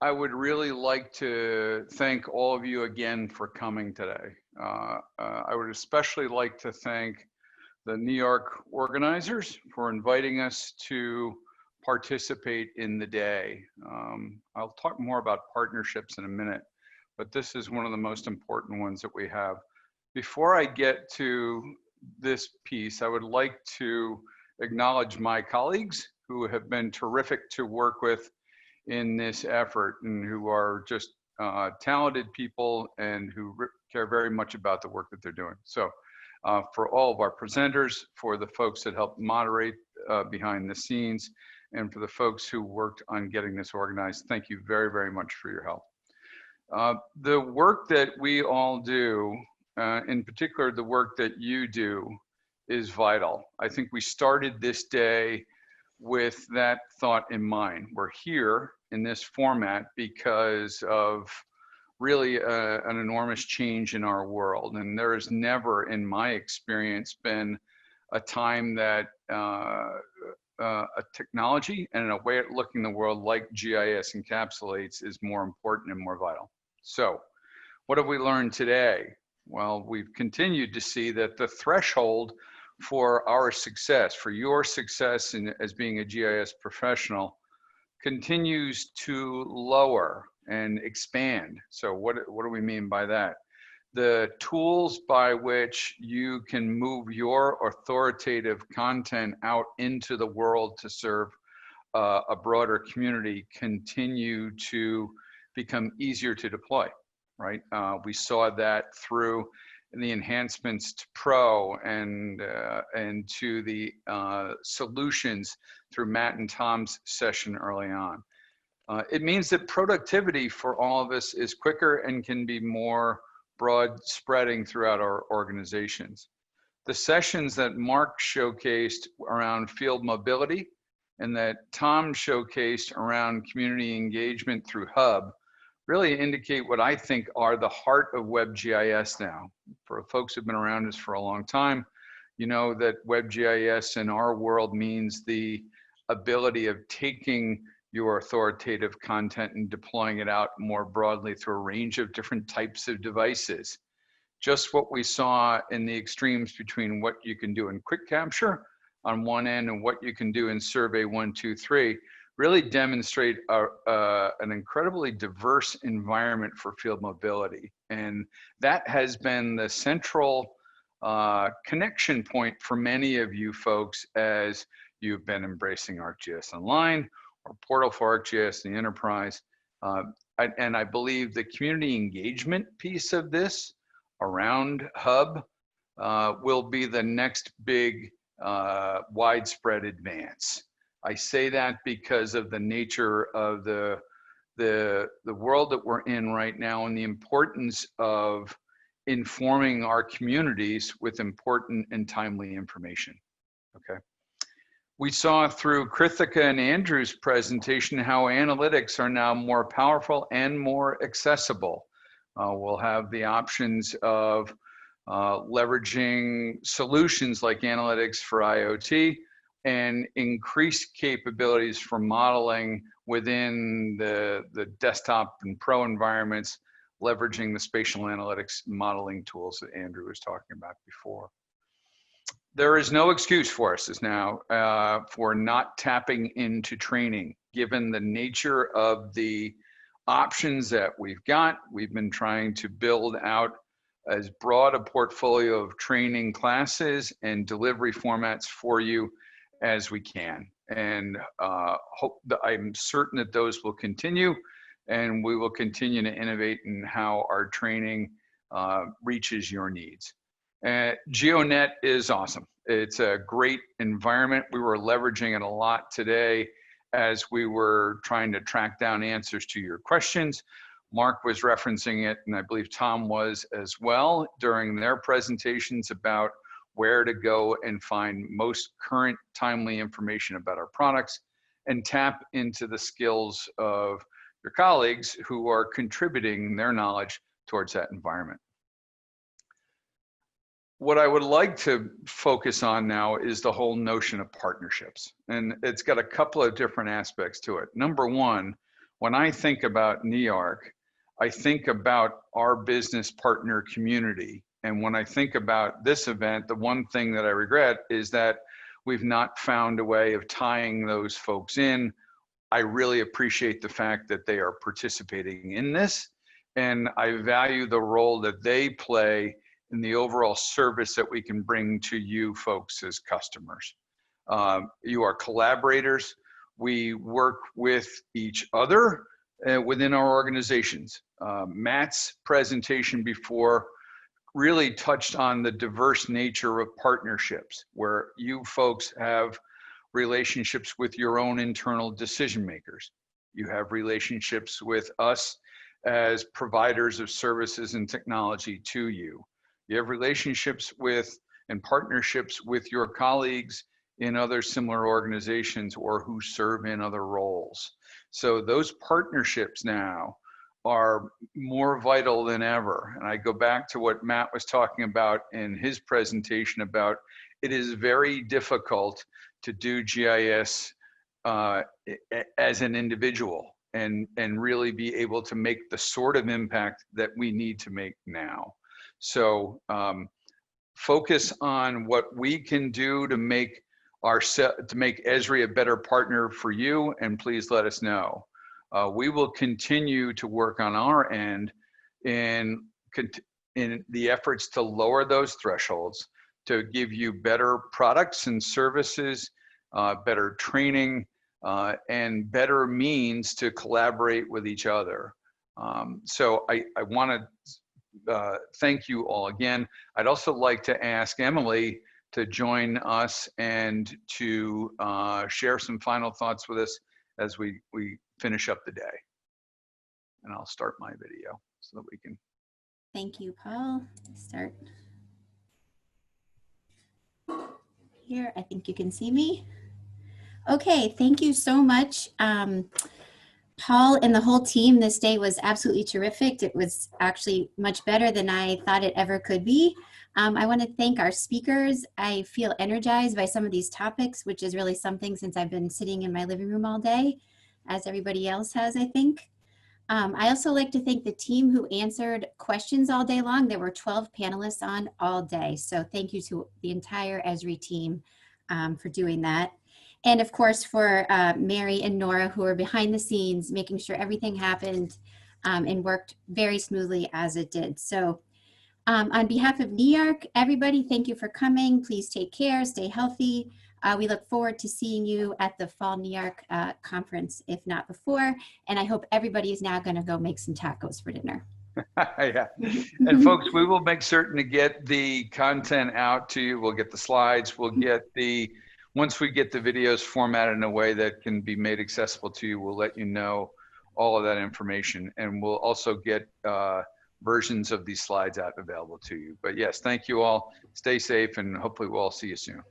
I would really like to thank all of you again for coming today. I would especially like to thank the NEARC organizers for inviting us to participate in the day. I'll talk more about partnerships in a minute, but this is one of the most important ones that we have. Before I get to this piece, I would like to acknowledge my colleagues who have been terrific to work with in this effort and who are just talented people and who care very much about the work that they're doing. So for all of our presenters, for the folks that helped moderate behind the scenes, and for the folks who worked on getting this organized, thank you very, very much for your help. The work that we all do, in particular the work that you do, is vital. I think we started this day with that thought in mind. We're here in this format because of really an enormous change in our world. And there has never, in my experience, been a time that a technology and a way of looking the world like GIS encapsulates is more important and more vital. So what have we learned today? Well, we've continued to see that the threshold for our success, for your success as being a GIS professional, continues to lower and expand. So what do we mean by that? The tools by which you can move your authoritative content out into the world to serve a broader community continue to become easier to deploy, right? We saw that through the enhancements to Pro and to the solutions through Matt and Tom's session early on. It means that productivity for all of us is quicker and can be more broad spreading throughout our organizations. The sessions that Mark showcased around field mobility and that Tom showcased around community engagement through Hub really indicate what I think are the heart of WebGIS now. For folks who've been around us for a long time, you know that WebGIS in our world means the ability of taking your authoritative content and deploying it out more broadly through a range of different types of devices. Just what we saw in the extremes between what you can do in quick capture on one end and what you can do in survey 1, 2, 3 really demonstrate an incredibly diverse environment for field mobility. And that has been the central connection point for many of you folks as you've been embracing ArcGIS Online or Portal for ArcGIS in the enterprise. And I believe the community engagement piece of this around Hub will be the next big widespread advance. I say that because of the nature of the world that we're in right now and the importance of informing our communities with important and timely information, okay? We saw through Krithika and Andrew's presentation how analytics are now more powerful and more accessible. We'll have the options of leveraging solutions like analytics for IoT and increased capabilities for modeling within the desktop and Pro environments, leveraging the spatial analytics modeling tools that Andrew was talking about before. There is no excuse for us now for not tapping into training, given the nature of the options that we've got. We've been trying to build out as broad a portfolio of training classes and delivery formats for you as we can. And I'm certain that those will continue, and we will continue to innovate in how our training reaches your needs. GeoNet is awesome. It's a great environment. We were leveraging it a lot today as we were trying to track down answers to your questions. Mark was referencing it, and I believe Tom was as well during their presentations about where to go and find most current timely information about our products and tap into the skills of your colleagues who are contributing their knowledge towards that environment. What I would like to focus on now is the whole notion of partnerships. And it's got a couple of different aspects to it. Number one, when I think about NEARC, I think about our business partner community. And when I think about this event, the one thing that I regret is that we've not found a way of tying those folks in. I really appreciate the fact that they are participating in this, and I value the role that they play in the overall service that we can bring to you folks as customers. You are collaborators. We work with each other within our organizations. Matt's presentation before really touched on the diverse nature of partnerships, where you folks have relationships with your own internal decision makers. You have relationships with us as providers of services and technology to you. You have relationships with and partnerships with your colleagues in other similar organizations or who serve in other roles. So those partnerships now are more vital than ever. And I go back to what Matt was talking about in his presentation about it is very difficult to do GIS as an individual and really be able to make the sort of impact that we need to make now. So focus on what we can do to make Esri a better partner for you, and please let us know. We will continue to work on our end in the efforts to lower those thresholds, to give you better products and services, better training, and better means to collaborate with each other. So I want to thank you all again. I'd also like to ask Emily to join us and to share some final thoughts with us as we finish up the day. And I'll start my video so that we can. Thank you, Paul. Start here. I think you can see me. Okay, thank you so much. Paul and the whole team, this day was absolutely terrific. It was actually much better than I thought it ever could be. I want to thank our speakers. I feel energized by some of these topics, which is really something since I've been sitting in my living room all day, as everybody else has, I think. I also like to thank the team who answered questions all day long. There were 12 panelists on all day. So thank you to the entire Esri team for doing that. And of course, for Mary and Nora, who are behind the scenes, making sure everything happened and worked very smoothly as it did. So on behalf of NEARC, everybody, thank you for coming. Please take care, stay healthy. We look forward to seeing you at the Fall NEARC conference, if not before. And I hope everybody is now going to go make some tacos for dinner. Yeah. And folks, we will make certain to get the content out to you. We'll get the slides. We'll get once we get the videos formatted in a way that can be made accessible to you, we'll let you know all of that information. And we'll also get versions of these slides out available to you. But yes, thank you all. Stay safe, and hopefully we'll all see you soon.